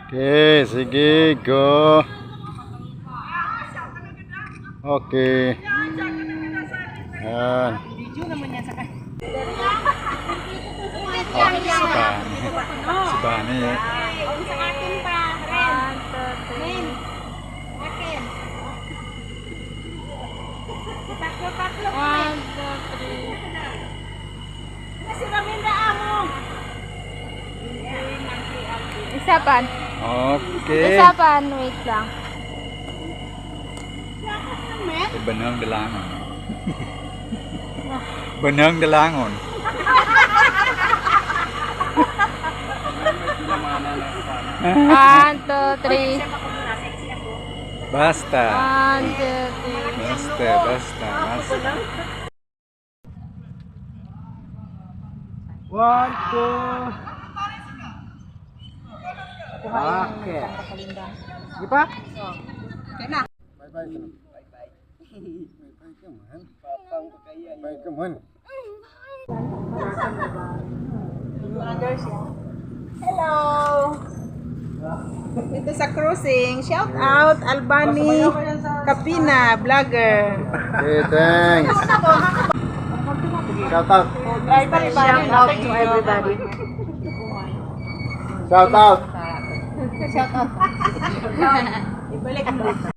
Okay, sige, go. Okay. Yan. Video naman yan sa kanya. Oh, si Bani. Sa akin pa, Ren. Ren. Akin. Tatlo-tatlo. 1, 2, 3. Kasi Raminda amo. Isapan. Okay. Isapan, wait lang. Benang Delangon. Benang Delangon. 1, 2, 3. Basta. 1, 2, 3. Basta. One, two. Okay. Di pa? Kena. Bye-bye. Bye-bye. Bye, come on. Hello. Ito sa cruising. Shout out Albani Kapina, vlogger. Okay, thanks. Shout out. Shout out to everybody. Shout out. Shout out. Ibalik mo.